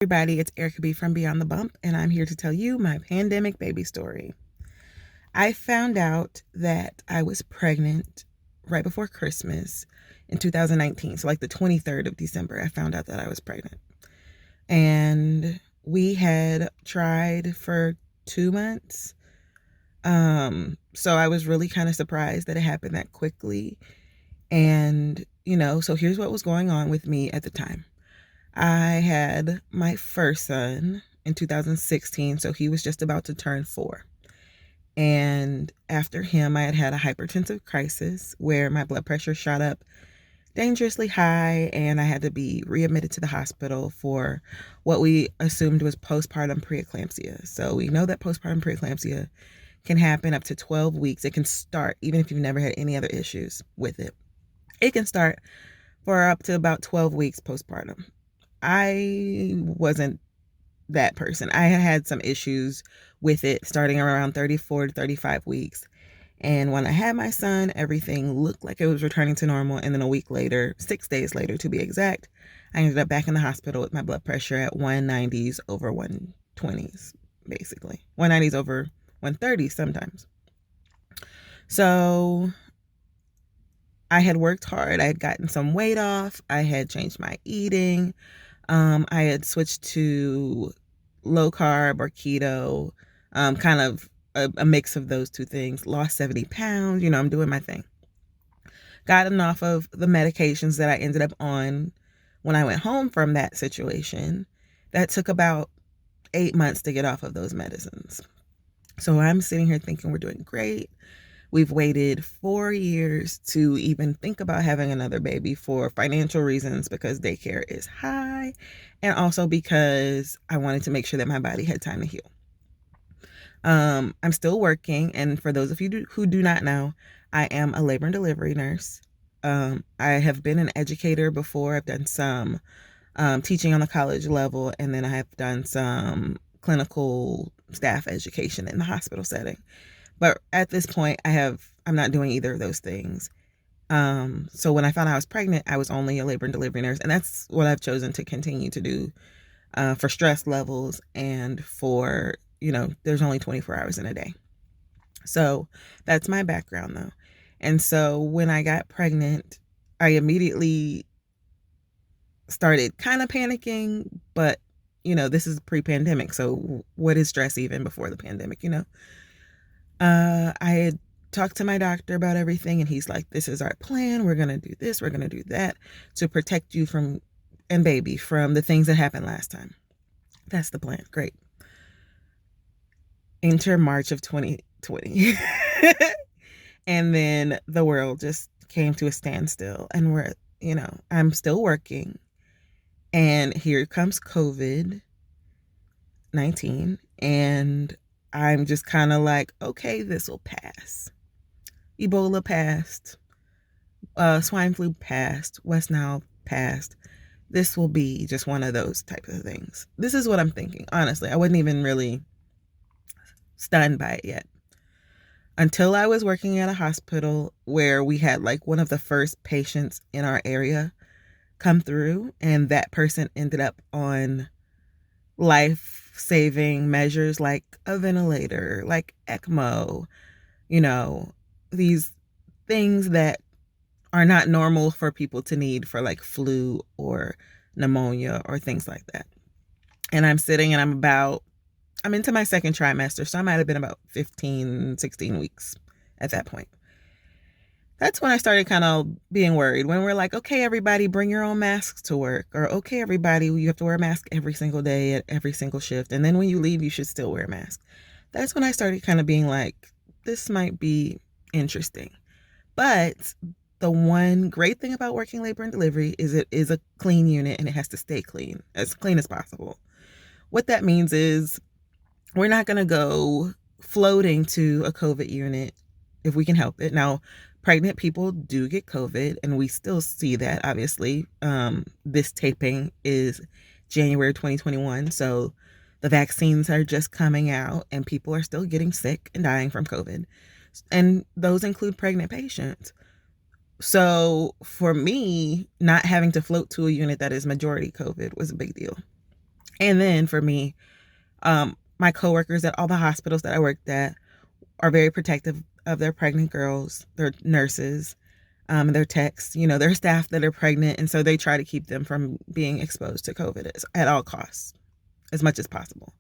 Everybody, it's Erica B from Beyond the Bump, and I'm here to tell you my pandemic baby story. I found out that I was pregnant right before Christmas in 2019. So, like the 23rd of December, I found out that I was pregnant. And we had tried for 2 months. So I was really kind of surprised that it happened that quickly. And, so here's what was going on with me at the time. I had my first son in 2016, so he was just about to turn 4. And after him, I had had a hypertensive crisis where my blood pressure shot up dangerously high, and I had to be readmitted to the hospital for what we assumed was postpartum preeclampsia. So we know that postpartum preeclampsia can happen up to 12 weeks. It can start even if you've never had any other issues with it. It can start for up to about 12 weeks postpartum. I wasn't that person. I had had some issues with it starting around 34 to 35 weeks. And when I had my son, everything looked like it was returning to normal. And then a week later, 6 days later to be exact, I ended up back in the hospital with my blood pressure at 190s over 120s, basically. 190s over 130s sometimes. So I had worked hard. I had gotten some weight off. I had changed my eating. I had switched to low carb or keto, kind of a mix of those two things. Lost 70 pounds. I'm doing my thing. Gotten off of the medications that I ended up on when I went home from that situation. That took about 8 months to get off of those medicines. So I'm sitting here thinking we're doing great. We've waited 4 years to even think about having another baby for financial reasons, because daycare is high, and also because I wanted to make sure that my body had time to heal. I'm still working, and for those of you who do not know, I am a labor and delivery nurse. I have been an educator before. I've done some teaching on the college level, and then I have done some clinical staff education in the hospital setting. But at this point, I'm not doing either of those things. So when I found out I was pregnant, I was only a labor and delivery nurse. And that's what I've chosen to continue to do for stress levels and for, there's only 24 hours in a day. So that's my background, though. And so when I got pregnant, I immediately started kind of panicking. But, this is pre-pandemic. So what is stress even before the pandemic, I had talked to my doctor about everything, and he's like, this is our plan. We're going to do this. We're going to do that to protect you from the things that happened last time. That's the plan. Great. Enter March of 2020. And then the world just came to a standstill, and I'm still working, and here comes COVID-19, and I'm just kind of like, okay, this will pass. Ebola passed. Swine flu passed. West Nile passed. This will be just one of those types of things. This is what I'm thinking. Honestly, I wasn't even really stunned by it yet. Until I was working at a hospital where we had like one of the first patients in our area come through, and that person ended up on life-saving measures like a ventilator, like ECMO, these things that are not normal for people to need for like flu or pneumonia or things like that. And I'm sitting and I'm into my second trimester, so I might have been about 15, 16 weeks at that point. That's when I started kind of being worried, when we're like, okay, everybody, bring your own masks to work. Or, okay, everybody, you have to wear a mask every single day at every single shift. And then when you leave, you should still wear a mask. That's when I started kind of being like, this might be interesting. But the one great thing about working labor and delivery is it is a clean unit, and it has to stay clean as possible. What that means is we're not going to go floating to a COVID unit if we can help it. Now, pregnant people do get COVID, and we still see that, obviously. This taping is January 2021, so the vaccines are just coming out, and people are still getting sick and dying from COVID. And those include pregnant patients. So for me, not having to float to a unit that is majority COVID was a big deal. And then for me, my coworkers at all the hospitals that I worked at are very protective of their pregnant girls, their nurses, their techs, their staff that are pregnant. And so they try to keep them from being exposed to COVID at all costs, as much as possible.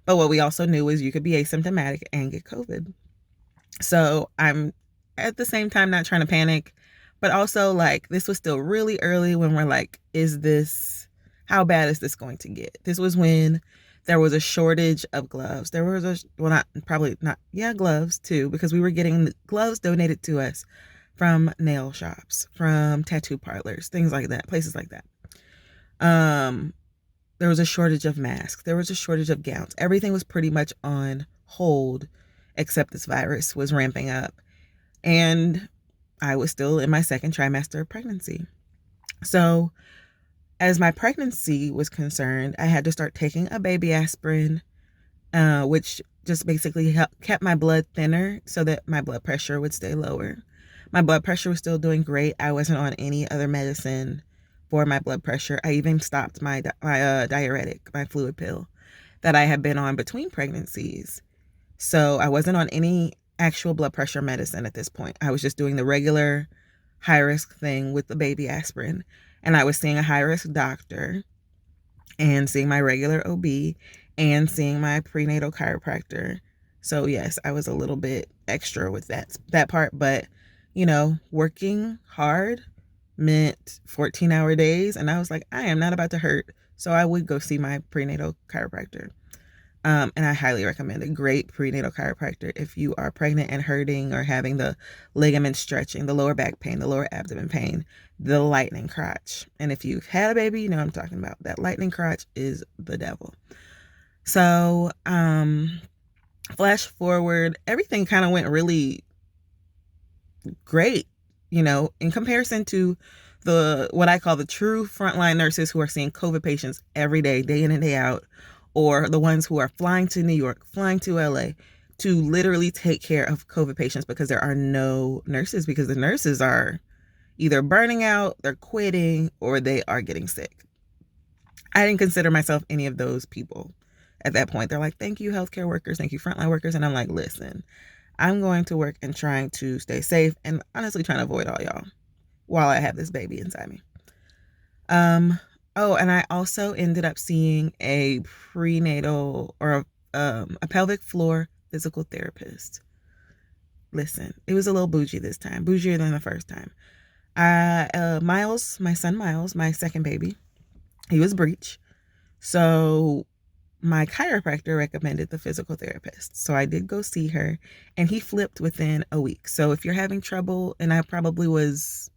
But what we also knew is you could be asymptomatic and get COVID. So I'm at the same time not trying to panic, but also like this was still really early when we're like, how bad is this going to get? This was when there was a shortage of gloves. There was gloves too, because we were getting gloves donated to us from nail shops, from tattoo parlors, things like that, places like that. There was a shortage of masks. There was a shortage of gowns. Everything was pretty much on hold except this virus was ramping up. And I was still in my second trimester of pregnancy. So as my pregnancy was concerned, I had to start taking a baby aspirin, which just basically kept my blood thinner so that my blood pressure would stay lower. My blood pressure was still doing great. I wasn't on any other medicine for my blood pressure. I even stopped my diuretic, my fluid pill that I had been on between pregnancies. So I wasn't on any actual blood pressure medicine at this point. I was just doing the regular high risk thing with the baby aspirin. And I was seeing a high risk doctor and seeing my regular OB and seeing my prenatal chiropractor. So yes, I was a little bit extra with that part, but working hard meant 14-hour days, and I was like, I am not about to hurt. So I would go see my prenatal chiropractor. And I highly recommend a great prenatal chiropractor if you are pregnant and hurting or having the ligament stretching, the lower back pain, the lower abdomen pain, the lightning crotch. And if you've had a baby, you know what I'm talking about. That lightning crotch is the devil. So, flash forward, everything kind of went really great, in comparison to what I call the true frontline nurses who are seeing COVID patients every day, day in and day out, or the ones who are flying to New York, flying to LA to literally take care of COVID patients because there are no nurses, because the nurses are either burning out, they're quitting, or they are getting sick. I didn't consider myself any of those people at that point. They're like, thank you, healthcare workers, thank you, frontline workers. And I'm like, listen, I'm going to work and trying to stay safe and honestly trying to avoid all y'all while I have this baby inside me. And I also ended up seeing a prenatal or a pelvic floor physical therapist. Listen, it was a little bougie this time, bougier than the first time. Miles, my son Miles, my second baby, he was breech. So my chiropractor recommended the physical therapist. So I did go see her and he flipped within a week. So if you're having trouble, and I probably was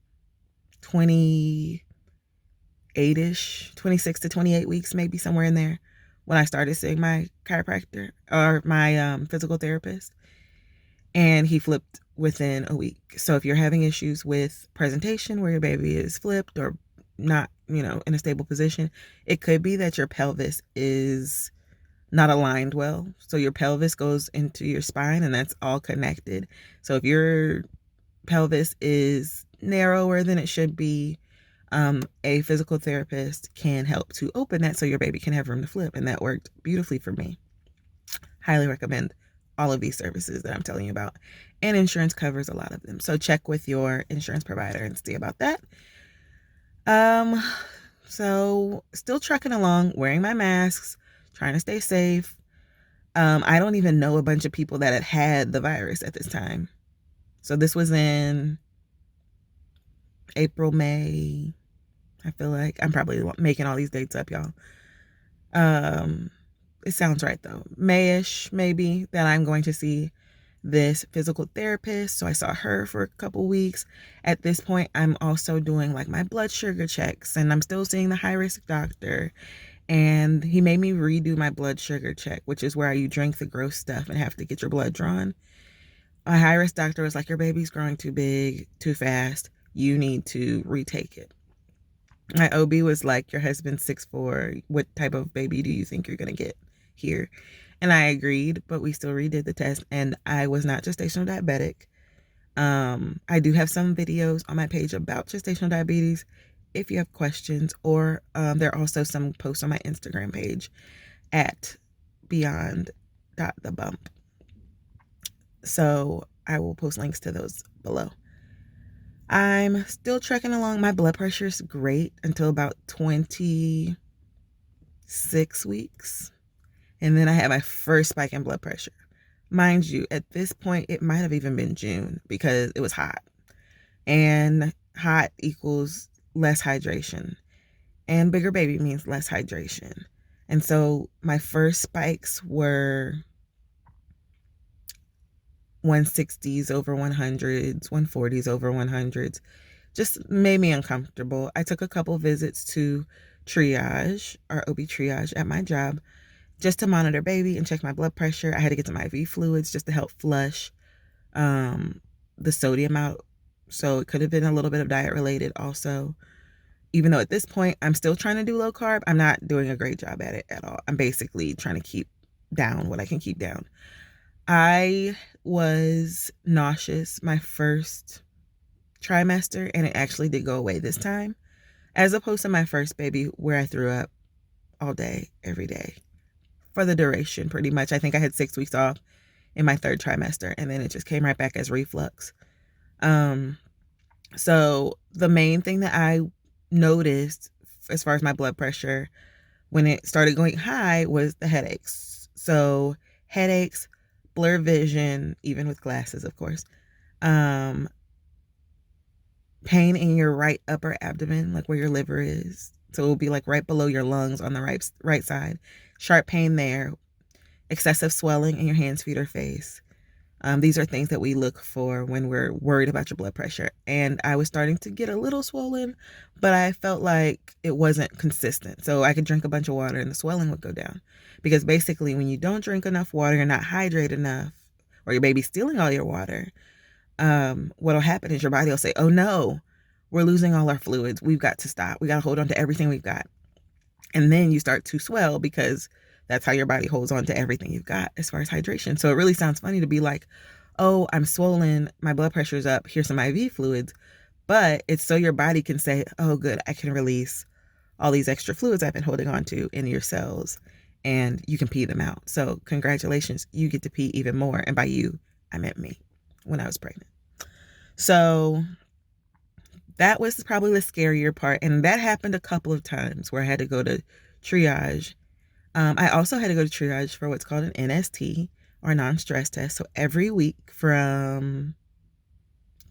28-ish, 26 to 28 weeks, maybe somewhere in there, when I started seeing my chiropractor or my physical therapist, and he flipped within a week. So if you're having issues with presentation where your baby is flipped or not, in a stable position, it could be that your pelvis is not aligned well. So your pelvis goes into your spine and that's all connected. So if your pelvis is narrower than it should be, a physical therapist can help to open that so your baby can have room to flip. And that worked beautifully for me. Highly recommend all of these services that I'm telling you about. And insurance covers a lot of them. So check with your insurance provider and see about that. So still trucking along, wearing my masks, trying to stay safe. I don't even know a bunch of people that had the virus at this time. So this was in April, May. I feel like I'm probably making all these dates up, y'all. It sounds right though. Mayish, maybe, that I'm going to see this physical therapist. So I saw her for a couple weeks. At this point, I'm also doing like my blood sugar checks, and I'm still seeing the high risk doctor. And he made me redo my blood sugar check, which is where you drink the gross stuff and have to get your blood drawn. My high risk doctor was like, your baby's growing too big, too fast. You need to retake it. My OB was like, your husband's 6'4". What type of baby do you think you're going to get here? And I agreed, but we still redid the test, and I was not gestational diabetic. I do have some videos on my page about gestational diabetes. if you have questions, or there are also some posts on my Instagram page at beyond.thebump. So I will post links to those below. I'm still trekking along. My blood pressure is great until about 26 weeks. And then I had my first spike in blood pressure. Mind you, at this point, it might have even been June because it was hot. And hot equals less hydration. And bigger baby means less hydration. And so my first spikes were 160s over 100s, 140s over 100s. Just made me uncomfortable. I took a couple visits to triage, our OB triage at my job, just to monitor baby and check my blood pressure. I had to get some IV fluids just to help flush the sodium out. So it could have been a little bit of diet related also. Even though at this point I'm still trying to do low carb, I'm not doing a great job at it at all. I'm basically trying to keep down what I can keep down. I was nauseous my first trimester, and it actually did go away this time, as opposed to my first baby where I threw up all day, every day, for the duration pretty much. I think I had 6 weeks off in my third trimester, and then it just came right back as reflux. So the main thing that I noticed as far as my blood pressure when it started going high was the headaches. So headaches, blurred vision, even with glasses, of course. Pain in your right upper abdomen, like where your liver is. So it will be like right below your lungs on the right side. Sharp pain there. Excessive swelling in your hands, feet, or face. These are things that we look for when we're worried about your blood pressure. And I was starting to get a little swollen, but I felt like it wasn't consistent. So I could drink a bunch of water and the swelling would go down. Because basically when you don't drink enough water, you're not hydrated enough, or your baby's stealing all your water, what'll happen is your body will say, oh no, we're losing all our fluids. We've got to stop. We got to hold on to everything we've got. And then you start to swell because that's how your body holds on to everything you've got as far as hydration. So it really sounds funny to be like, oh, I'm swollen, my blood pressure's up, here's some IV fluids. But it's so your body can say, oh, good, I can release all these extra fluids I've been holding on to in your cells, and you can pee them out. So congratulations, you get to pee even more. And by you, I meant me when I was pregnant. So that was probably the scarier part. And that happened a couple of times where I had to go to triage. I also had to go to triage for what's called an NST, or non-stress test. So every week from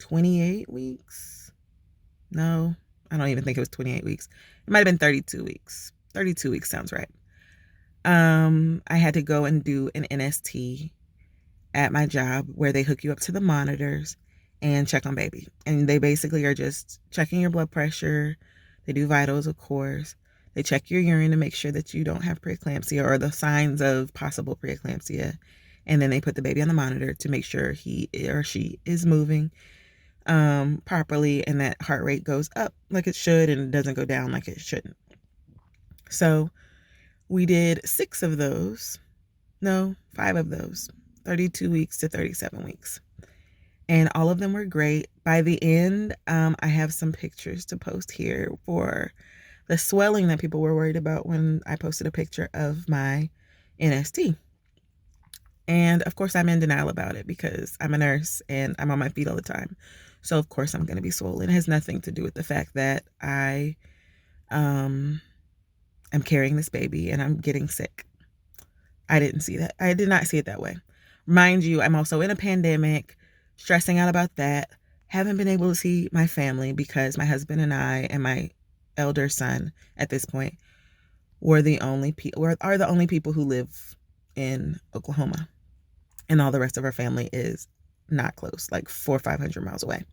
28 weeks. No, I don't even think it was 28 weeks. It might have been 32 weeks. 32 weeks sounds right. I had to go and do an NST at my job where they hook you up to the monitors and check on baby. And they basically are just checking your blood pressure. They do vitals, of course. They check your urine to make sure that you don't have preeclampsia or the signs of possible preeclampsia. And then they put the baby on the monitor to make sure he or she is moving properly, and that heart rate goes up like it should and it doesn't go down like it shouldn't. So we did 6 of those. No, 5 of those. 32 weeks to 37 weeks. And all of them were great. By the end, I have some pictures to post here for the swelling that people were worried about when I posted a picture of my NST. And of course, I'm in denial about it because I'm a nurse and I'm on my feet all the time. So of course, I'm going to be swollen. It has nothing to do with the fact that I am carrying this baby and I'm getting sick. I didn't see that. I did not see it that way. Mind you, I'm also in a pandemic, stressing out about that. Haven't been able to see my family because my husband and I and my elder son at this point are the only people who live in Oklahoma, and all the rest of our family is not close, like 400 or 500 miles away.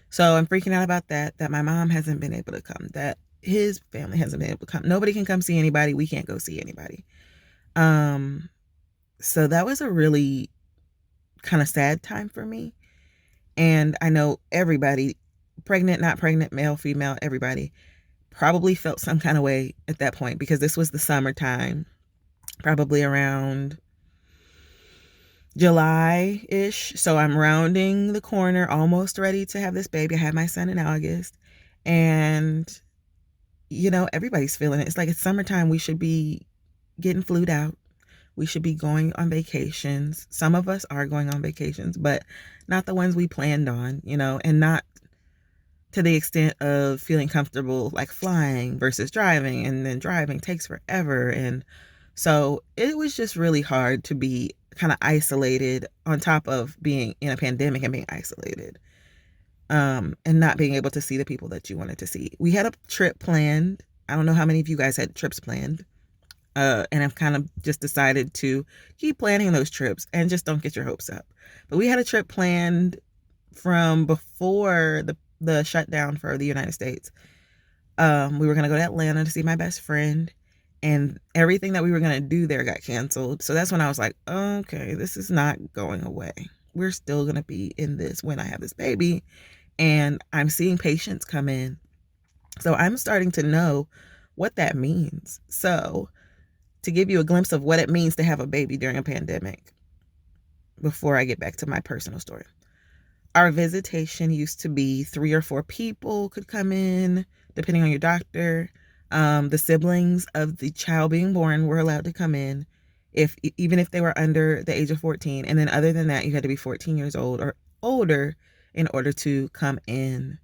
So I'm freaking out about that my mom hasn't been able to come, that his family hasn't been able to come. Nobody can come see anybody. We can't go see anybody. So that was a really kind of sad time for me. And I know everybody, pregnant, not pregnant, male, female, everybody probably felt some kind of way at that point because this was the summertime, probably around July-ish. So I'm rounding the corner, almost ready to have this baby. I had my son in August, and everybody's feeling it. It's like it's summertime. We should be getting flued out. We should be going on vacations. Some of us are going on vacations, but not the ones we planned on, and not to the extent of feeling comfortable like flying versus driving, and then driving takes forever. And so it was just really hard to be kind of isolated on top of being in a pandemic and being isolated, and not being able to see the people that you wanted to see. We had a trip planned. I don't know how many of you guys had trips planned. And I've kind of just decided to keep planning those trips and just don't get your hopes up. But we had a trip planned from before the shutdown for the United States. We were going to go to Atlanta to see my best friend, and everything that we were going to do there got canceled. So that's when I was like, okay, this is not going away. We're still going to be in this when I have this baby, and I'm seeing patients come in. So I'm starting to know what that means. So to give you a glimpse of what it means to have a baby during a pandemic, before I get back to my personal story. Our visitation used to be 3 or 4 people could come in, depending on your doctor. The siblings of the child being born were allowed to come in, even if they were under the age of 14. And then other than that, you had to be 14 years old or older in order to come in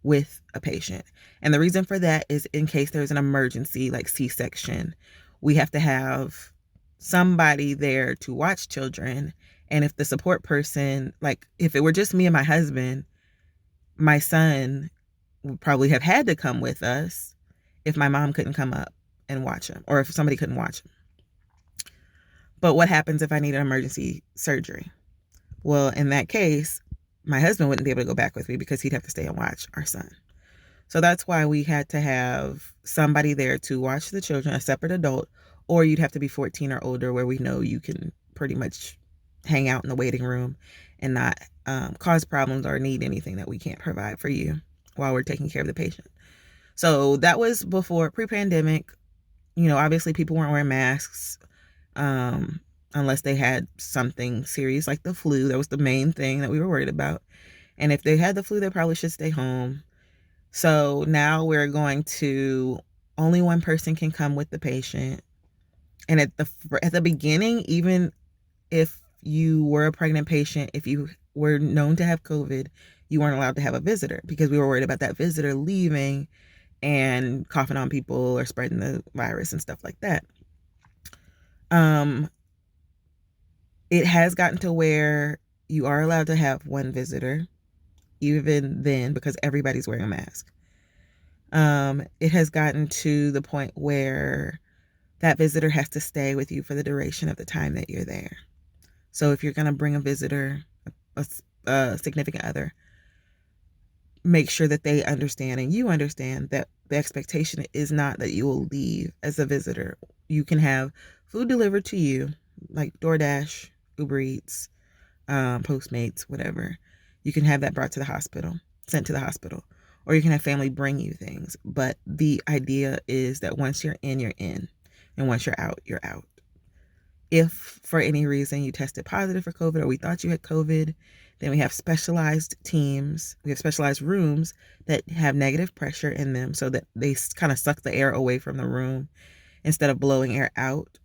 with a patient. And the reason for that is in case there's an emergency like C-section, we have to have somebody there to watch children. And if the support person, like if it were just me and my husband, my son would probably have had to come with us if my mom couldn't come up and watch him, or if somebody couldn't watch him. But what happens if I need an emergency surgery? Well, in that case, my husband wouldn't be able to go back with me because he'd have to stay and watch our son. So that's why we had to have somebody there to watch the children, a separate adult, or you'd have to be 14 or older, where we know you can pretty much hang out in the waiting room and not cause problems or need anything that we can't provide for you while we're taking care of the patient. So that was before, pre-pandemic. Obviously people weren't wearing masks unless they had something serious like the flu. That was the main thing that we were worried about. And if they had the flu, they probably should stay home. So now we're going to, only one person can come with the patient. And at the beginning, even if you were a pregnant patient, if you were known to have COVID, you weren't allowed to have a visitor because we were worried about that visitor leaving and coughing on people or spreading the virus and stuff like that. It has gotten to where you are allowed to have one visitor, even then, because everybody's wearing a mask. It has gotten to the point where that visitor has to stay with you for the duration of the time that you're there. So if you're going to bring a visitor, a significant other, make sure that they understand and you understand that the expectation is not that you will leave as a visitor. You can have food delivered to you, like DoorDash, Uber Eats, Postmates, whatever. You can have that brought to the hospital, sent to the hospital, or you can have family bring you things. But the idea is that once you're in, you're in. And once you're out, you're out. If for any reason you tested positive for COVID or we thought you had COVID, then we have specialized teams. We have specialized rooms that have negative pressure in them so that they kind of suck the air away from the room instead of blowing air out.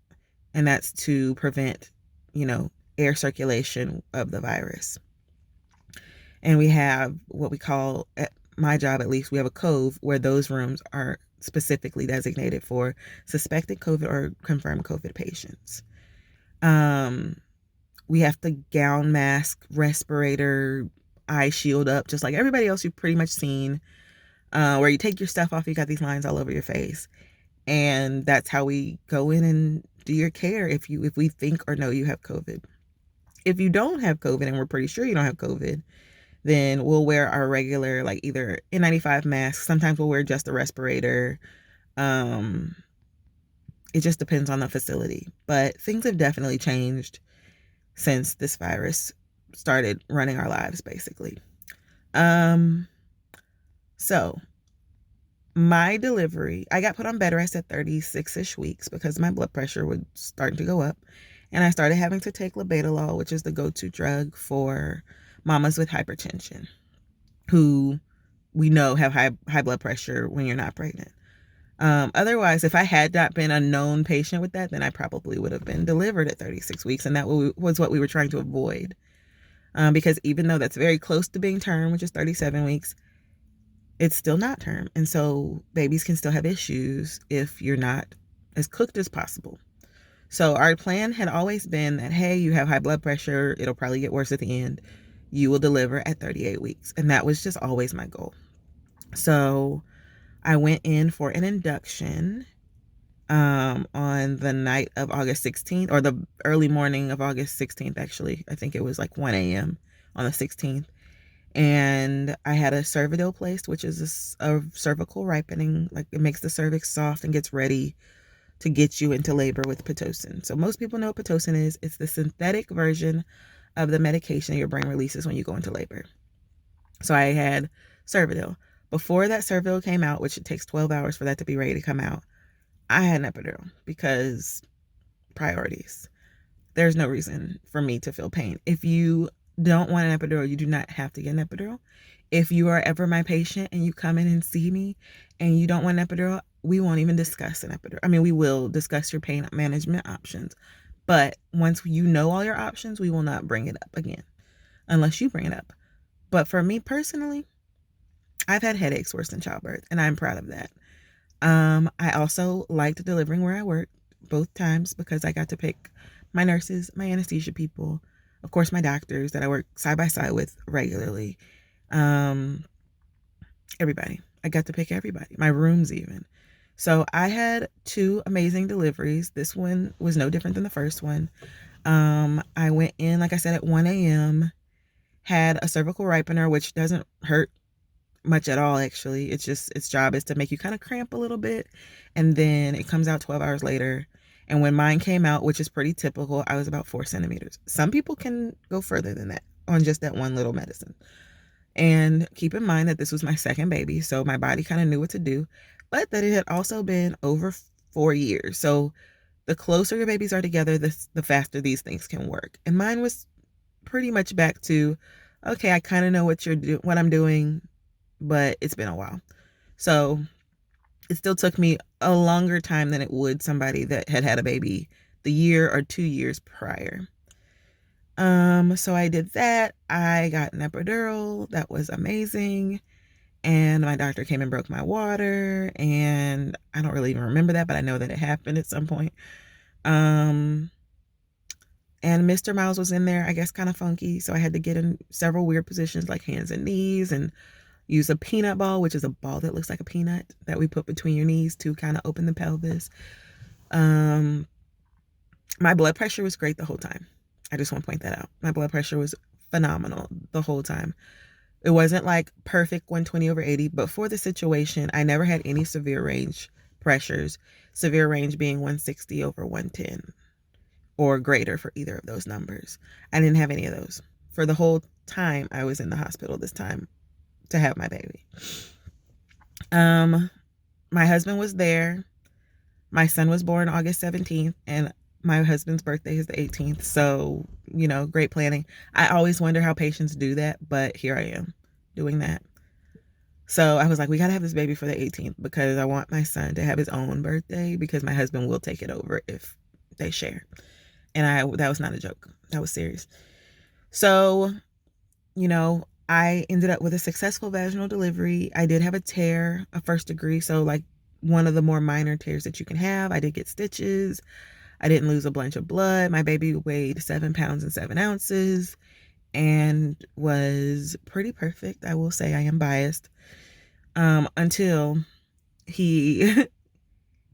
And that's to prevent, air circulation of the virus. And we have what we call, at my job at least, we have a cove where those rooms are specifically designated for suspected COVID or confirmed COVID patients. We have to gown, mask, respirator, eye shield up, just like everybody else you've pretty much seen, where you take your stuff off, you got these lines all over your face. And that's how we go in and do your care if we think or know you have COVID. If you don't have COVID and we're pretty sure you don't have COVID, then we'll wear our regular, like either N95 mask. Sometimes we'll wear just a respirator. It just depends on the facility. But things have definitely changed since this virus started running our lives, basically. So my delivery, I got put on bed rest at 36-ish weeks because my blood pressure was starting to go up. And I started having to take labetalol, which is the go-to drug for mamas with hypertension, who we know have high blood pressure when you're not pregnant. Otherwise, if I had not been a known patient with that, then I probably would have been delivered at 36 weeks. And that was what we were trying to avoid. Because even though that's very close to being term, which is 37 weeks, it's still not term. And so babies can still have issues if you're not as cooked as possible. So our plan had always been that, hey, you have high blood pressure. It'll probably get worse at the end. You will deliver at 38 weeks. And that was just always my goal. So I went in for an induction on the night of August 16th, or the early morning of August 16th, actually. I think it was like 1 a.m. on the 16th. And I had a cervidil placed, which is a cervical ripening. Like, it makes the cervix soft and gets ready to get you into labor with Pitocin. So most people know what Pitocin is. It's the synthetic version of the medication your brain releases when you go into labor. So I had cervidil. Before that cervidil came out, which it takes 12 hours for that to be ready to come out, I had an epidural because priorities. There's no reason for me to feel pain. If you don't want an epidural, you do not have to get an epidural. If you are ever my patient and you come in and see me and you don't want an epidural, we won't even discuss an epidural. I mean, we will discuss your pain management options. But once you know all your options, we will not bring it up again unless you bring it up. But for me personally, I've had headaches worse than childbirth, and I'm proud of that. I also liked delivering where I worked both times because I got to pick my nurses, my anesthesia people, of course, my doctors that I work side by side with regularly. Everybody. I got to pick everybody, my rooms even. So I had 2 amazing deliveries. This one was no different than the first one. I went in, like I said, at 1 a.m., had a cervical ripener, which doesn't hurt much at all, actually. It's just, its job is to make you kind of cramp a little bit, and then it comes out 12 hours later. And when mine came out, which is pretty typical, I was about 4 centimeters. Some people can go further than that on just that one little medicine. And keep in mind that this was my second baby, so my body kind of knew what to do, but that it had also been over 4 years. So the closer your babies are together, the faster these things can work. And mine was pretty much back to, okay, I kind of know what I'm doing, but it's been a while. So it still took me a longer time than it would somebody that had had a baby the year or 2 years prior. So I did that. I got an epidural. That was amazing. And my doctor came and broke my water. And I don't really even remember that, but I know that it happened at some point. And Mr. Miles was in there, I guess, kind of funky. So I had to get in several weird positions like hands and knees and use a peanut ball, which is a ball that looks like a peanut that we put between your knees to kind of open the pelvis. My blood pressure was great the whole time. I just want to point that out. My blood pressure was phenomenal the whole time. It wasn't like perfect 120/80, but for the situation, I never had any severe range pressures. Severe range being 160/110 or greater for either of those numbers. I didn't have any of those for the whole time I was in the hospital this time to have my baby. My husband was there. My son was born August 17th, and my husband's birthday is the 18th. So, great planning. I always wonder how patients do that, but here I am doing that. So I was like, we got to have this baby for the 18th because I want my son to have his own birthday because my husband will take it over if they share. And that was not a joke. That was serious. So, I ended up with a successful vaginal delivery. I did have a tear, a first degree. So like one of the more minor tears that you can have. I did get stitches. I didn't lose a bunch of blood. My baby weighed 7 pounds and 7 ounces and was pretty perfect. I will say I am biased. Until he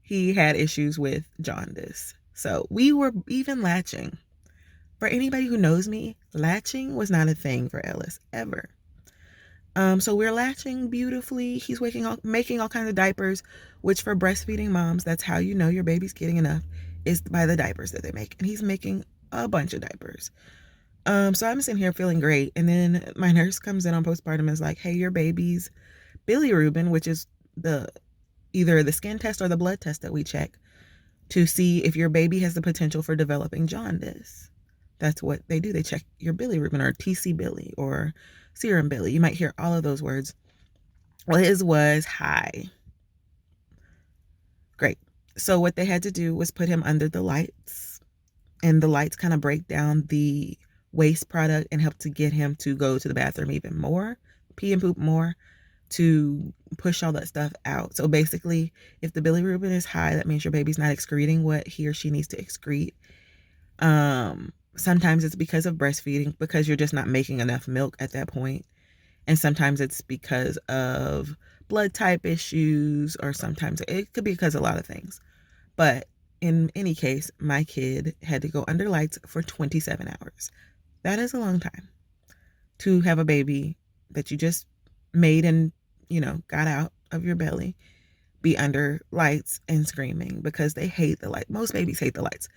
he had issues with jaundice. So we were even latching. For anybody who knows me, latching was not a thing for Ellis ever. So we're latching beautifully. He's making all kinds of diapers, which for breastfeeding moms, that's how you know your baby's getting enough, is by the diapers that they make. And he's making a bunch of diapers. So I'm sitting here feeling great. And then my nurse comes in on postpartum and is like, hey, your baby's bilirubin, which is either the skin test or the blood test that we check to see if your baby has the potential for developing jaundice. That's what they do. They check your bilirubin or TC bili or serum bili. You might hear all of those words. Well, his was high. Great. So what they had to do was put him under the lights, and the lights kind of break down the waste product and help to get him to go to the bathroom even more, pee and poop more, to push all that stuff out. So basically, if the bilirubin is high, that means your baby's not excreting what he or she needs to excrete. Sometimes it's because of breastfeeding, because you're just not making enough milk at that point. And sometimes it's because of blood type issues, or sometimes it could be because of a lot of things. But in any case, my kid had to go under lights for 27 hours. That is a long time to have a baby that you just made and, got out of your belly be under lights and screaming, because they hate the light. Most babies hate the lights.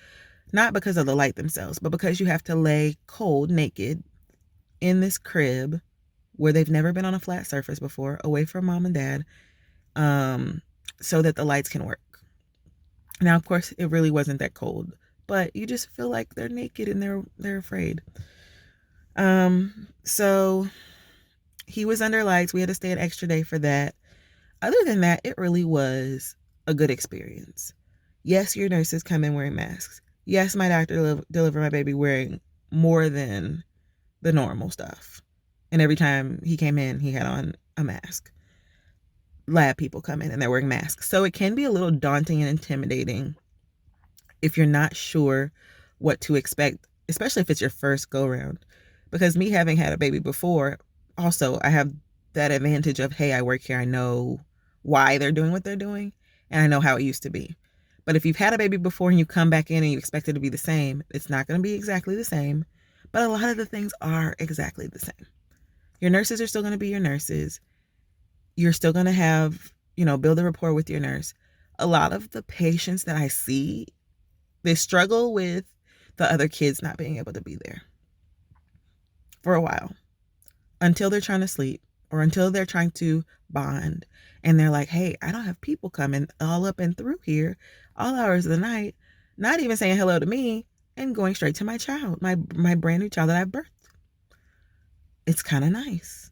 Not because of the light themselves, but because you have to lay cold, naked in this crib where they've never been on a flat surface before, away from mom and dad, so that the lights can work. Now, of course, it really wasn't that cold, but you just feel like they're naked and they're afraid. So he was under lights. We had to stay an extra day for that. Other than that, it really was a good experience. Yes, your nurses come in wearing masks. Yes, my doctor delivered my baby wearing more than the normal stuff. And every time he came in, he had on a mask. Lab people come in and they're wearing masks. So it can be a little daunting and intimidating if you're not sure what to expect, especially if it's your first go round. Because me having had a baby before, also, I have that advantage of, hey, I work here. I know why they're doing what they're doing, and I know how it used to be. But if you've had a baby before and you come back in and you expect it to be the same, it's not going to be exactly the same. But a lot of the things are exactly the same. Your nurses are still going to be your nurses. You're still going to have, build a rapport with your nurse. A lot of the patients that I see, they struggle with the other kids not being able to be there for a while, until they're trying to sleep or until they're trying to bond. And they're like, hey, I don't have people coming all up and through here all hours of the night, not even saying hello to me, and going straight to my child, my brand new child that I've birthed. It's kind of nice.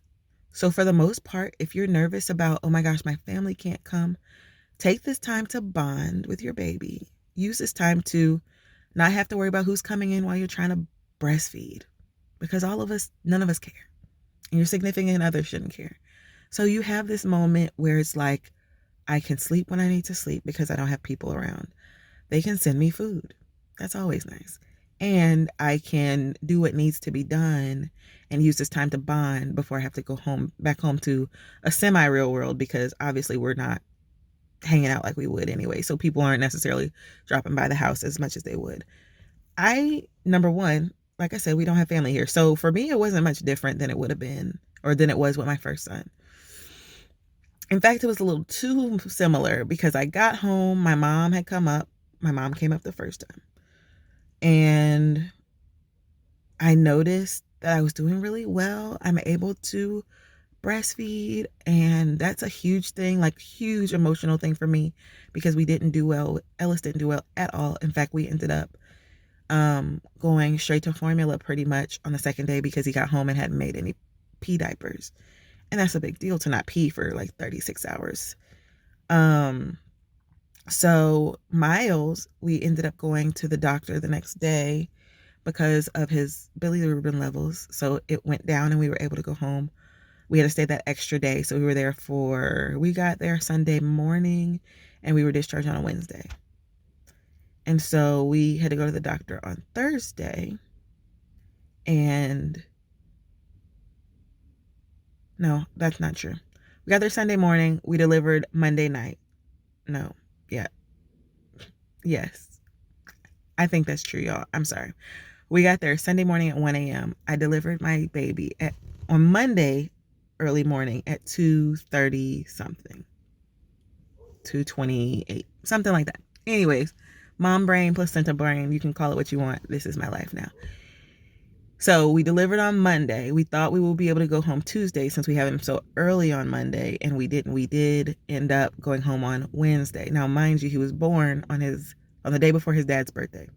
So for the most part, if you're nervous about, oh my gosh, my family can't come, take this time to bond with your baby. Use this time to not have to worry about who's coming in while you're trying to breastfeed, because none of us care. And your significant other shouldn't care. So you have this moment where it's like, I can sleep when I need to sleep because I don't have people around. They can send me food. That's always nice. And I can do what needs to be done and use this time to bond before I have to go back home to a semi-real world, because obviously we're not hanging out like we would anyway. So people aren't necessarily dropping by the house as much as they would. Number one, like I said, we don't have family here. So for me, it wasn't much different than it would have been, or than it was with my first son. In fact, it was a little too similar, because I got home, my mom had come up. My mom came up the first time. And I noticed that I was doing really well. I'm able to breastfeed, and that's a huge thing, like huge emotional thing for me, because we didn't do well. Ellis didn't do well at all. In fact, we ended up going straight to formula pretty much on the second day, because he got home and hadn't made any pee diapers. And that's a big deal to not pee for like 36 hours. So Miles, we ended up going to the doctor the next day because of his bilirubin levels. So it went down and we were able to go home. We had to stay that extra day. So we got there Sunday morning and we were discharged on a Wednesday. And so we had to go to the doctor on Thursday. And no, that's not true. We got there Sunday morning. We delivered Monday night. No, yeah. Yes. I think that's true, y'all. I'm sorry. We got there Sunday morning at 1 a.m. I delivered my baby on Monday early morning at 2:30 something. 2:28, something like that. Anyways, mom brain, placenta brain, you can call it what you want. This is my life now. So we delivered on Monday. We thought we would be able to go home Tuesday since we have him so early on Monday, and we didn't. We did end up going home on Wednesday. Now, mind you, he was born on the day before his dad's birthday.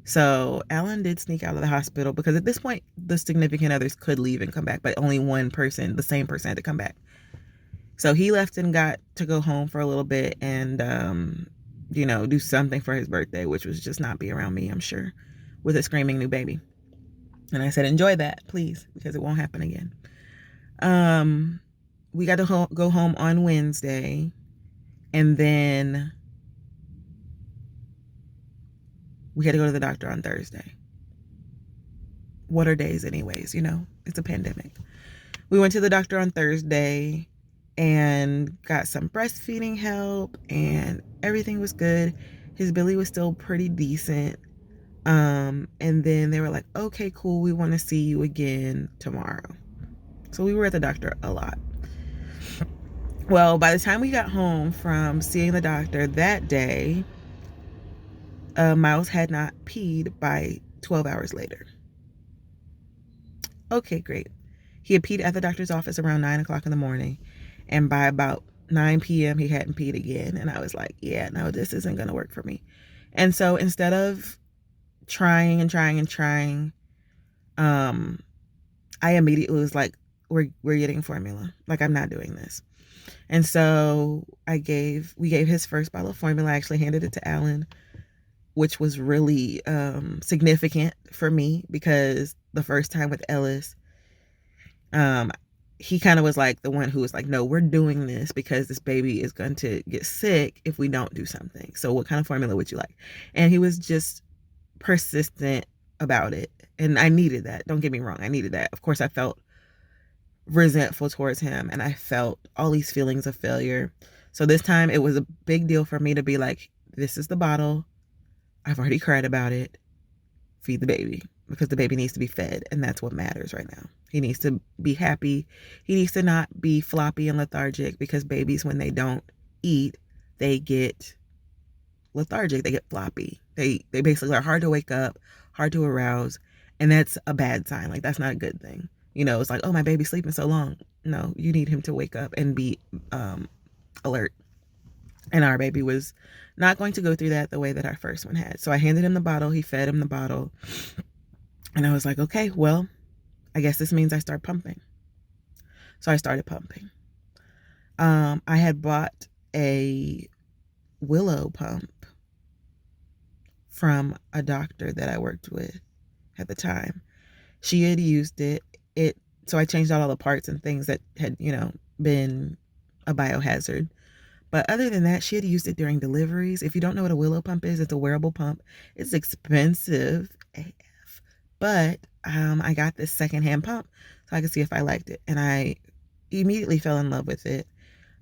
So Alan did sneak out of the hospital, because at this point, the significant others could leave and come back, but only one person, the same person, had to come back. So he left and got to go home for a little bit and, do something for his birthday, which was just not be around me, I'm sure, with a screaming new baby. And I said, enjoy that, please, because it won't happen again. We got to go home on Wednesday, and then we had to go to the doctor on Thursday. What are days anyways? It's a pandemic. We went to the doctor on Thursday and got some breastfeeding help, and everything was good. His belly was still pretty decent. And then they were like, okay, cool, we want to see you again tomorrow. So we were at the doctor a lot. Well, by the time we got home from seeing the doctor that day, Miles had not peed by 12 hours later. Okay, great. He had peed at the doctor's office around 9 o'clock in the morning, and by about 9 p.m. he hadn't peed again. And I was like, yeah, no, this isn't going to work for me. And so instead of trying, I immediately was like, we're getting formula. Like, I'm not doing this. And so we gave his first bottle of formula. I actually handed it to Alan, which was really significant for me, because the first time with Ellis, he kind of was like the one who was like, no, we're doing this because this baby is going to get sick if we don't do something. So what kind of formula would you like? And he was just persistent about it. And I needed that. Don't get me wrong. I needed that. Of course, I felt resentful towards him, and I felt all these feelings of failure. So this time it was a big deal for me to be like, this is the bottle. I've already cried about it. Feed the baby, because the baby needs to be fed, and that's what matters right now. He needs to be happy. He needs to not be floppy and lethargic, because babies, when they don't eat, they get lethargic. They get floppy. They basically are hard to wake up, hard to arouse, and that's a bad sign. Like, that's not a good thing. It's like, oh, my baby's sleeping so long. No, you need him to wake up and be alert. And our baby was not going to go through that the way that our first one had. So I handed him the bottle. He fed him the bottle. And I was like, okay, well, I guess this means I start pumping. So I started pumping. I had bought a Willow pump from a doctor that I worked with at the time. She had used it. So I changed out all the parts and things that had, been a biohazard. But other than that, she had used it during deliveries. If you don't know what a Willow pump is, it's a wearable pump. It's expensive AF. But I got this secondhand pump so I could see if I liked it. And I immediately fell in love with it.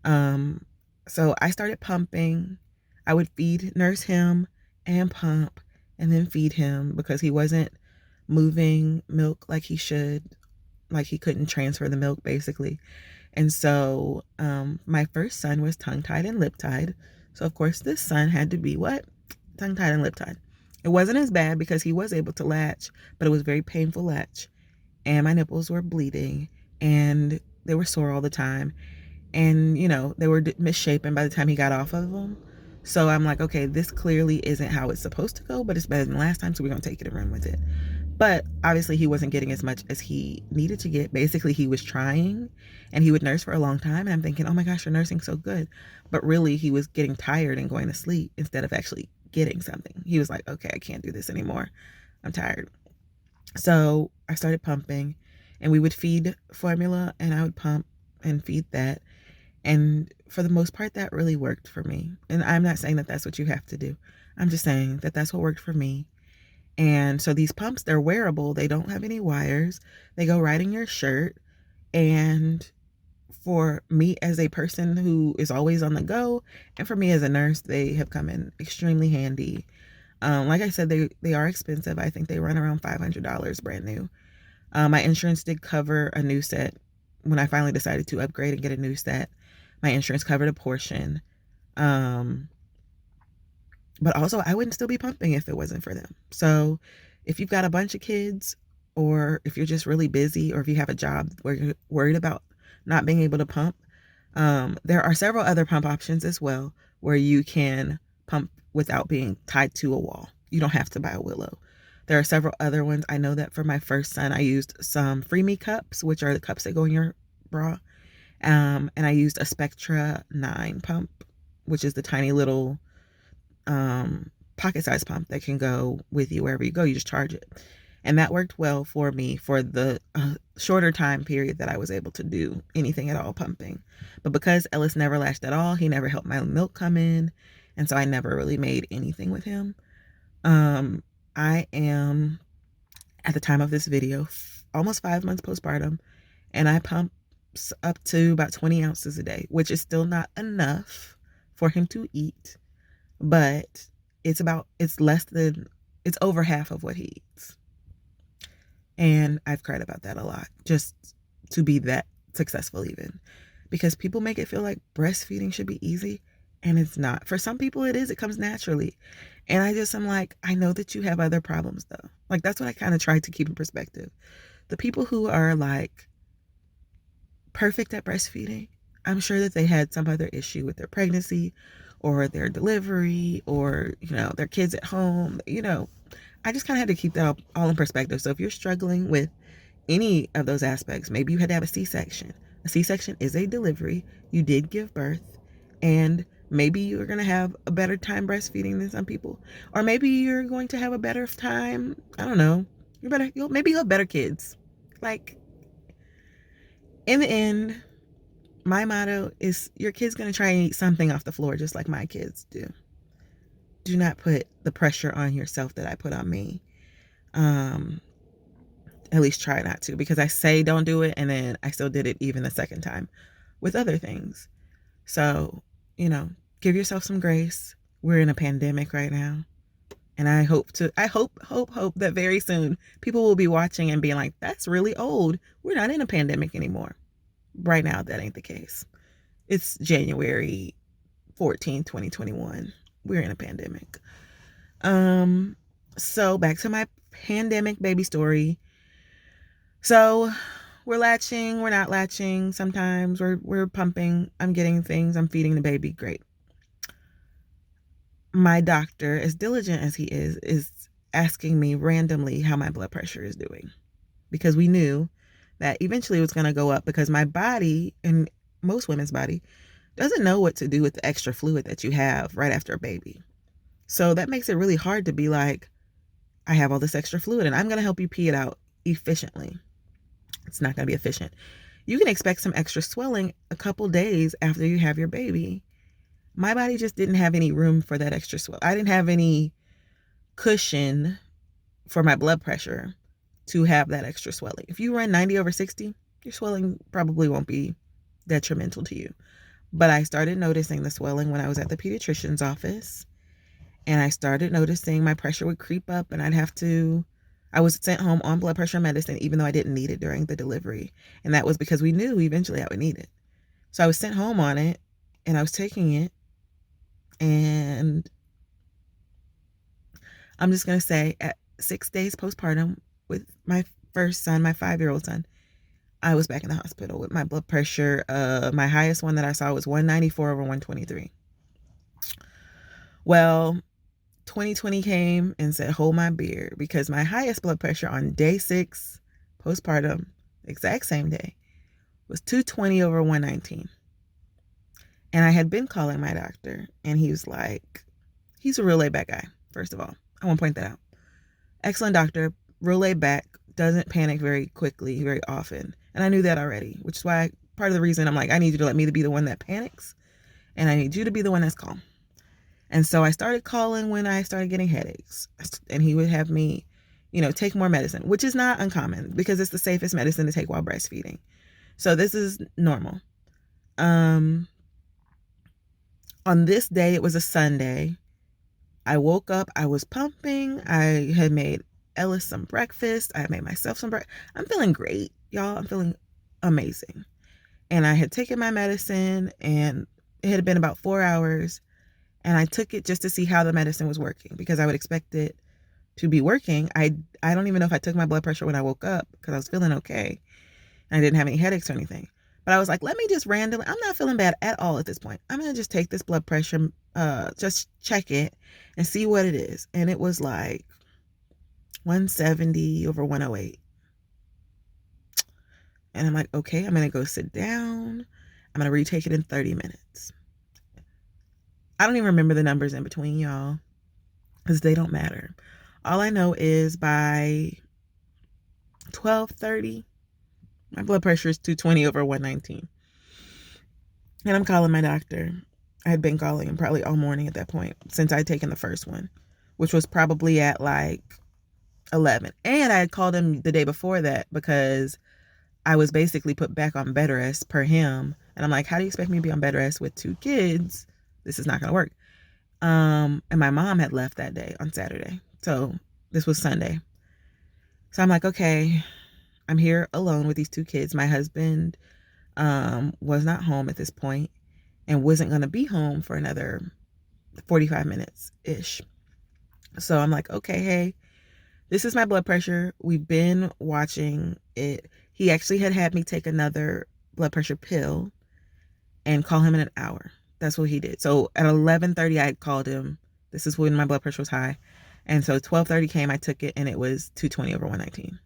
So I started pumping. I would nurse him and pump and then feed him, because he wasn't moving milk like he should. Like, he couldn't transfer the milk, basically. And so my first son was tongue-tied and lip-tied. So, of course, this son had to be what? Tongue-tied and lip-tied. It wasn't as bad because he was able to latch, but it was very painful latch. And my nipples were bleeding, and they were sore all the time. And, they were misshapen by the time he got off of them. So I'm like, okay, this clearly isn't how it's supposed to go, but it's better than last time, so we're going to take it and run with it. But obviously he wasn't getting as much as he needed to get. Basically, he was trying, and he would nurse for a long time. And I'm thinking, oh my gosh, you're nursing so good. But really, he was getting tired and going to sleep instead of actually getting something. He was like, okay, I can't do this anymore. I'm tired. So I started pumping, and we would feed formula, and I would pump and feed that. And for the most part, that really worked for me. And I'm not saying that that's what you have to do. I'm just saying that that's what worked for me. And so these pumps, they're wearable. They don't have any wires. They go right in your shirt. And for me as a person who is always on the go, and for me as a nurse, they have come in extremely handy. Like I said, they are expensive. I think they run around $500 brand new. My insurance did cover a new set. When I finally decided to upgrade and get a new set, my insurance covered a portion. But also, I wouldn't still be pumping if it wasn't for them. So if you've got a bunch of kids, or if you're just really busy, or if you have a job where you're worried about not being able to pump, there are several other pump options as well, where you can pump without being tied to a wall. You don't have to buy a Willow. There are several other ones. I know that for my first son, I used some Free Me cups, which are the cups that go in your bra. And I used a Spectra 9 pump, which is the tiny little pocket size pump that can go with you wherever you go. You just charge it. And that worked well for me for the shorter time period that I was able to do anything at all pumping. But because Ellis never latched at all, he never helped my milk come in. And so I never really made anything with him. I am, at the time of this video, almost 5 months postpartum, and I pump up to about 20 ounces a day, which is still not enough for him to eat, but it's over half of what he eats. And I've cried about that a lot, just to be that successful, even because people make it feel like breastfeeding should be easy, and it's not. For some people it is. It comes naturally. And I'm like, I know that you have other problems though. Like, that's what I kind of tried to keep in perspective. The people who are like perfect at breastfeeding, I'm sure that they had some other issue with their pregnancy or their delivery or, their kids at home. I just kind of had to keep that all in perspective. So if you're struggling with any of those aspects, maybe you had to have a C-section. A C-section is a delivery. You did give birth, and maybe you're going to have a better time breastfeeding than some people. Or maybe you're going to have a better time. I don't know. Maybe you'll have better kids. Like, in the end, my motto is your kid's going to try and eat something off the floor just like my kids do. Do not put the pressure on yourself that I put on me. At least try not to, because I say don't do it, and then I still did it even the second time with other things. So, give yourself some grace. We're in a pandemic right now. And I hope that very soon people will be watching and being like, that's really old. We're not in a pandemic anymore. Right now, that ain't the case. It's January 14, 2021. We're in a pandemic. So back to my pandemic baby story. So we're latching, we're not latching. Sometimes we're pumping. I'm getting things. I'm feeding the baby. Great. My doctor, as diligent as he is asking me randomly how my blood pressure is doing, because we knew that eventually it was going to go up, because my body, and most women's body, doesn't know what to do with the extra fluid that you have right after a baby. So that makes it really hard to be like, I have all this extra fluid and I'm going to help you pee it out efficiently. It's not going to be efficient. You can expect some extra swelling a couple days after you have your baby. My body just didn't have any room for that extra swell. I didn't have any cushion for my blood pressure to have that extra swelling. If you run 90/60, your swelling probably won't be detrimental to you. But I started noticing the swelling when I was at the pediatrician's office, and I started noticing my pressure would creep up, and I was sent home on blood pressure medicine, even though I didn't need it during the delivery. And that was because we knew eventually I would need it. So I was sent home on it, and I was taking it. And I'm just going to say, at 6 days postpartum with my first son, my 5-year-old son, I was back in the hospital with my blood pressure. My highest one that I saw was 194/123. Well, 2020 came and said, hold my beer, because my highest blood pressure on day 6 postpartum, exact same day, was 220/119. And I had been calling my doctor, and he was like, he's a real laid back guy. First of all, I want to point that out. Excellent doctor, real laid back, doesn't panic very quickly, very often. And I knew that already, which is why part of the reason I'm like, I need you to let me be the one that panics, and I need you to be the one that's calm. And so I started calling when I started getting headaches, and he would have me, take more medicine, which is not uncommon because it's the safest medicine to take while breastfeeding. So this is normal. On this day, it was a Sunday. I woke up, I was pumping. I had made Ellis some breakfast. I had made myself some breakfast. I'm feeling great, y'all. I'm feeling amazing. And I had taken my medicine, and it had been about 4 hours. And I took it just to see how the medicine was working, because I would expect it to be working. I don't even know if I took my blood pressure when I woke up, because I was feeling okay. And I didn't have any headaches or anything. But I was like, let me just randomly, I'm not feeling bad at all at this point. I'm going to just take this blood pressure, just check it and see what it is. And it was like 170/108. And I'm like, okay, I'm going to go sit down. I'm going to retake it in 30 minutes. I don't even remember the numbers in between, y'all, because they don't matter. All I know is by 12:30, my blood pressure is 220 over 119. And I'm calling my doctor. I had been calling him probably all morning at that point since I'd taken the first one, which was probably at like 11. And I had called him the day before that because I was basically put back on bed rest per him. And I'm like, how do you expect me to be on bed rest with 2 kids? This is not going to work. And my mom had left that day on Saturday. So this was Sunday. So I'm like, okay, I'm here alone with these 2 kids. My husband was not home at this point and wasn't going to be home for another 45 minutes ish. So I'm like, okay, hey, this is my blood pressure. We've been watching it. He actually had me take another blood pressure pill and call him in an hour. That's what he did. So at 11:30, I had called him. This is when my blood pressure was high. And so 12:30 came, I took it, and it was 220 over 119.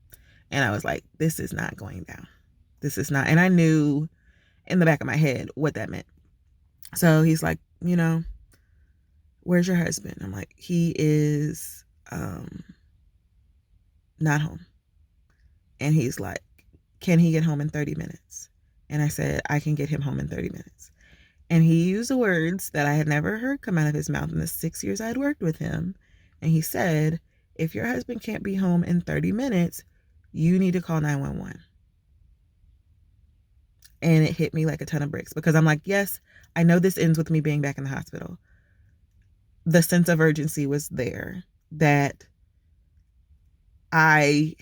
And I was like, this is not going down. This is not. And I knew in the back of my head what that meant. So he's like, where's your husband? I'm like, he is not home. And he's like, can he get home in 30 minutes? And I said, I can get him home in 30 minutes. And he used the words that I had never heard come out of his mouth in the 6 years I had worked with him. And he said, if your husband can't be home in 30 minutes, you need to call 911. And it hit me like a ton of bricks because I'm like, yes, I know this ends with me being back in the hospital. The sense of urgency was there that I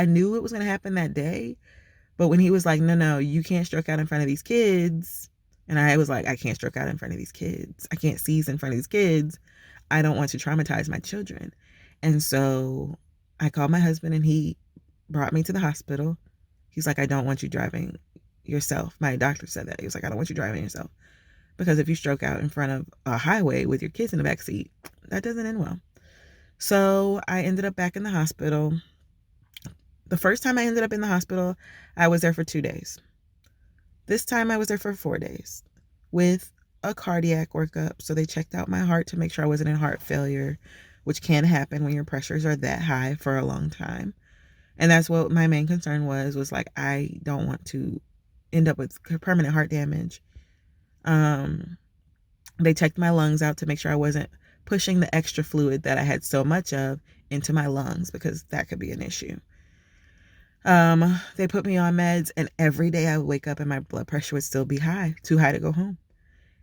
knew it was going to happen that day. But when he was like, no, you can't stroke out in front of these kids. And I was like, I can't stroke out in front of these kids. I can't seize in front of these kids. I don't want to traumatize my children. And so I called my husband and he brought me to the hospital. He's like, I don't want you driving yourself. My doctor said that. He was like, I don't want you driving yourself. Because if you stroke out in front of a highway with your kids in the back seat, that doesn't end well. So I ended up back in the hospital. The first time I ended up in the hospital, I was there for 2 days. This time I was there for 4 days with a cardiac workup. So they checked out my heart to make sure I wasn't in heart failure, which can happen when your pressures are that high for a long time. And that's what my main concern was like, I don't want to end up with permanent heart damage. They checked my lungs out to make sure I wasn't pushing the extra fluid that I had so much of into my lungs, because that could be an issue. They put me on meds, and every day I would wake up and my blood pressure would still be high, too high to go home.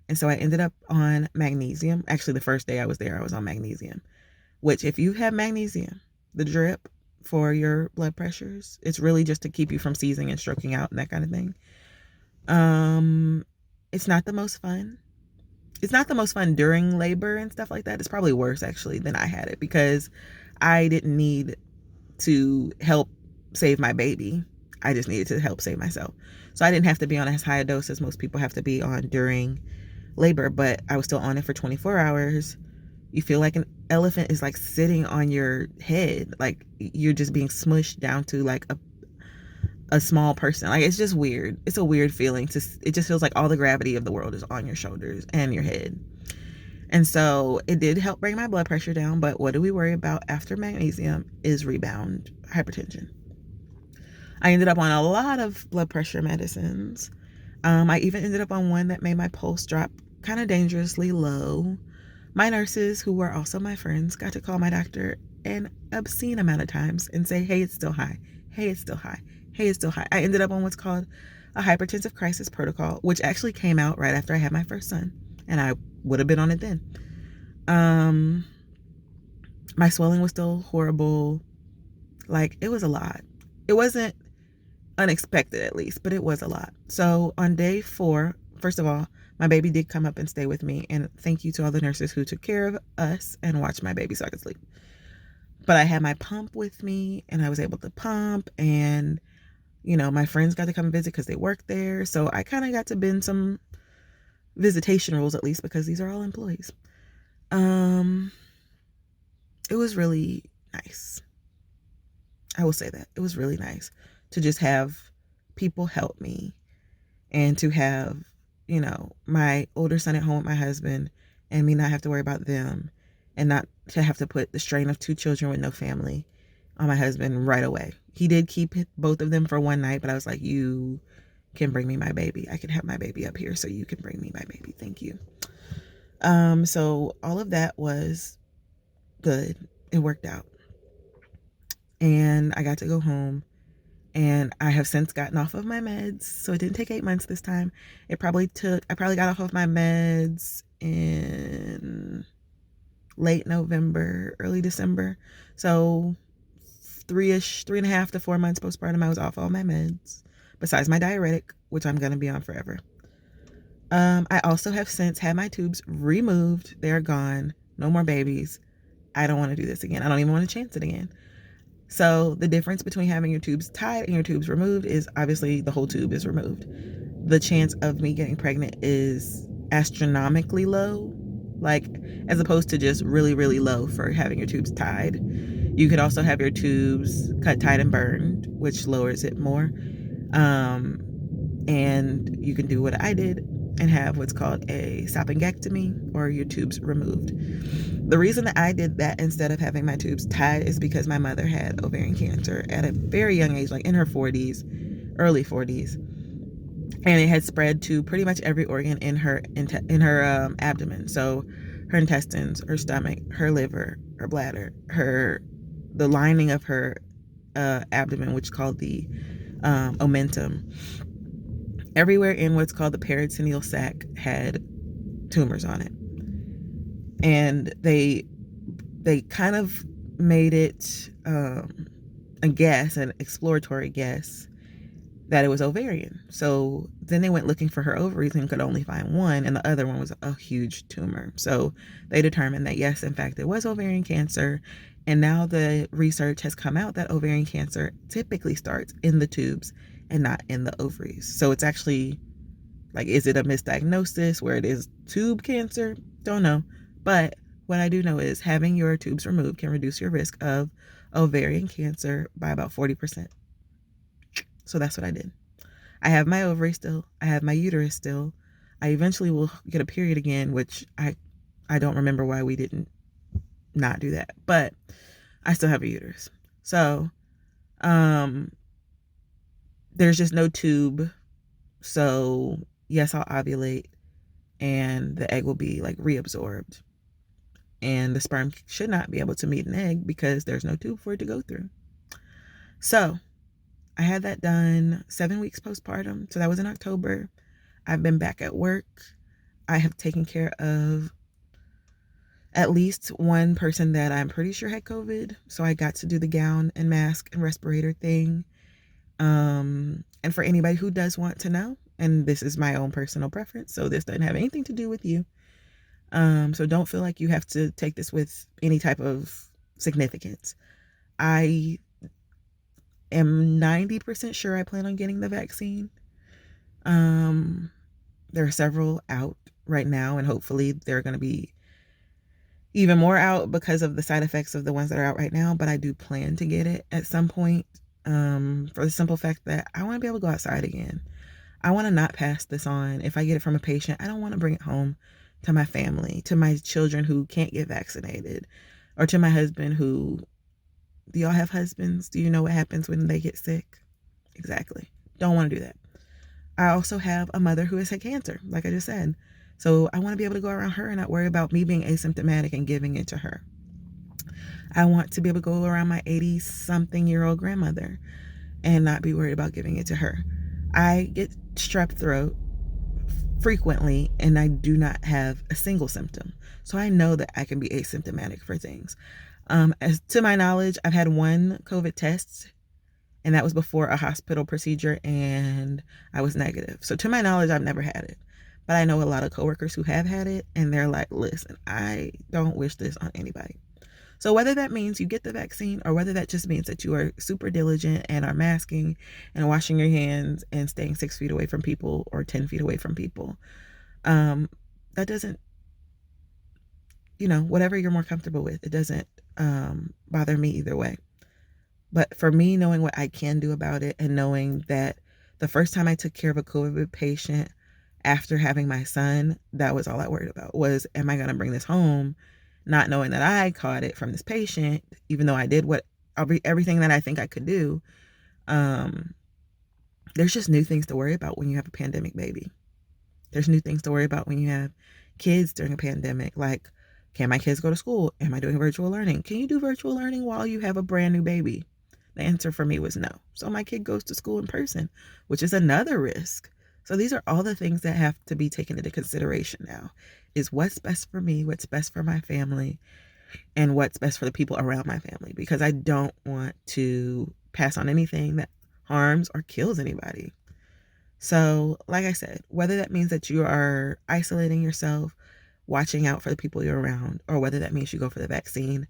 And so I ended up on magnesium. Actually, the first day I was there, I was on magnesium, which if you have magnesium, the drip for your blood pressures, it's really just to keep you from seizing and stroking out and that kind of thing. It's not the most fun. It's not the most fun during labor and stuff like that. It's probably worse actually than I had it, because I didn't need to help save my baby. I just needed to help save myself. So I didn't have to be on as high a dose as most people have to be on during labor, but I was still on it for 24 hours. You feel like an elephant is like sitting on your head, like you're just being smushed down to like a small person. Like, it's just weird. It's a weird feeling. It just feels like all the gravity of the world is on your shoulders and your head. And so it did help bring my blood pressure down, but what do we worry about after magnesium is rebound hypertension. I ended up on a lot of blood pressure medicines. I even ended up on one that made my pulse drop kind of dangerously low. My nurses, who were also my friends, got to call my doctor an obscene amount of times and say, hey, it's still high. Hey, it's still high. Hey, it's still high. I ended up on what's called a hypertensive crisis protocol, which actually came out right after I had my first son, and I would have been on it then. My swelling was still horrible. Like, it was a lot. It wasn't unexpected, at least, but it was a lot. So on day 4, first of all, my baby did come up and stay with me, and thank you to all the nurses who took care of us and watched my baby so I could sleep. But I had my pump with me, and I was able to pump, and my friends got to come visit because they worked there. So I kind of got to bend some visitation rules, at least, because these are all employees. It was really nice. I will say that. It was really nice to just have people help me and to have my older son at home with my husband and me not have to worry about them and not to have to put the strain of 2 children with no family on my husband right away. He did keep both of them for one night, but I was like, you can bring me my baby. I can have my baby up here, so you can bring me my baby. Thank you. So all of that was good. It worked out. And I got to go home, and I have since gotten off of my meds. So it didn't take 8 months this time. I probably got off of my meds in late November, early December. So 3.5 to 4 months postpartum, I was off all my meds, besides my diuretic, which I'm going to be on forever. I also have since had my tubes removed. They're gone. No more babies. I don't want to do this again. I don't even want to chance it again. So the difference between having your tubes tied and your tubes removed is obviously the whole tube is removed. The chance of me getting pregnant is astronomically low, like as opposed to just really, really low for having your tubes tied. You could also have your tubes cut, tied, and burned, which lowers it more. And you can do what I did and have what's called a salpingectomy, or your tubes removed. The reason that I did that instead of having my tubes tied is because my mother had ovarian cancer at a very young age, like in her 40s, early 40s. And it had spread to pretty much every organ in her abdomen. So her intestines, her stomach, her liver, her bladder, the lining of her abdomen, which is called the omentum. Everywhere in what's called the peritoneal sac had tumors on it. And they kind of made it a guess, an exploratory guess, that it was ovarian. So then they went looking for her ovaries and could only find one, and the other one was a huge tumor. So they determined that yes, in fact, it was ovarian cancer. And now the research has come out that ovarian cancer typically starts in the tubes and not in the ovaries. So it's actually like, is it a misdiagnosis where it is tube cancer? Don't know. But what I do know is having your tubes removed can reduce your risk of ovarian cancer by about 40%. So that's what I did. I have my ovary still. I have my uterus still. I eventually will get a period again, which I don't remember why we didn't not do that. But I still have a uterus. So there's just no tube. So yes, I'll ovulate and the egg will be like reabsorbed. And the sperm should not be able to meet an egg because there's no tube for it to go through. So I had that done 7 weeks postpartum. So that was in October. I've been back at work. I have taken care of at least one person that I'm pretty sure had COVID. So I got to do the gown and mask and respirator thing. And for anybody who does want to know, and this is my own personal preference, so this doesn't have anything to do with you. So don't feel like you have to take this with any type of significance. I am 90% sure I plan on getting the vaccine. There are several out right now, and hopefully there are going to be even more out because of the side effects of the ones that are out right now. But I do plan to get it at some point, for the simple fact that I want to be able to go outside again. I want to not pass this on. If I get it from a patient, I don't want to bring it home to my family, to my children who can't get vaccinated, or to my husband who, do y'all have husbands? Do you know what happens when they get sick? Exactly. Don't want to do that. I also have a mother who has had cancer, like I just said. So I want to be able to go around her and not worry about me being asymptomatic and giving it to her. I want to be able to go around my 80-something-year-old grandmother and not be worried about giving it to her. I get strep throat frequently, and I do not have a single symptom. So I know that I can be asymptomatic for things. As to my knowledge, I've had one COVID test, and that was before a hospital procedure, and I was negative. So to my knowledge, I've never had it. But I know a lot of coworkers who have had it, and they're like, listen, I don't wish this on anybody. So whether that means you get the vaccine, or whether that just means that you are super diligent and are masking and washing your hands and staying 6 feet away from people or 10 feet away from people, that doesn't, whatever you're more comfortable with, it doesn't bother me either way. But for me, knowing what I can do about it, and knowing that the first time I took care of a COVID patient, after having my son, that was all I worried about was, am I going to bring this home, not knowing that I caught it from this patient, even though I did everything that I think I could do. Um, there's just new things to worry about when you have a pandemic baby. There's new things to worry about when you have kids during a pandemic. Like, can my kids go to school? Am I doing virtual learning? Can you do virtual learning while you have a brand new baby? The answer for me was no. So my kid goes to school in person, which is another risk. So these are all the things that have to be taken into consideration now, is what's best for me, what's best for my family, and what's best for the people around my family, because I don't want to pass on anything that harms or kills anybody. So, like I said, whether that means that you are isolating yourself, watching out for the people you're around, or whether that means you go for the vaccine,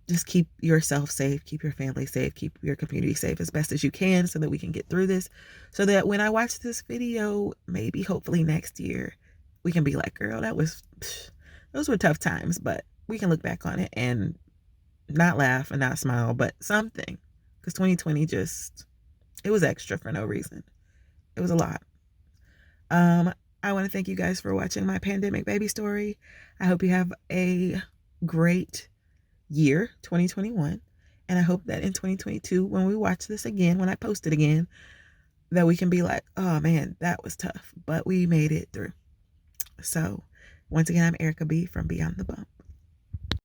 just keep yourself safe, keep your family safe, keep your community safe as best as you can so that we can get through this. So that when I watch this video, maybe hopefully next year, we can be like, girl, those were tough times, but we can look back on it and not laugh and not smile, but something. Because 2020 it was extra for no reason. It was a lot. I want to thank you guys for watching my pandemic baby story. I hope you have a great year, 2021. And I hope that in 2022, when we watch this again, when I post it again, that we can be like, oh man, that was tough, but we made it through. So once again, I'm Erica B from Beyond the Bump.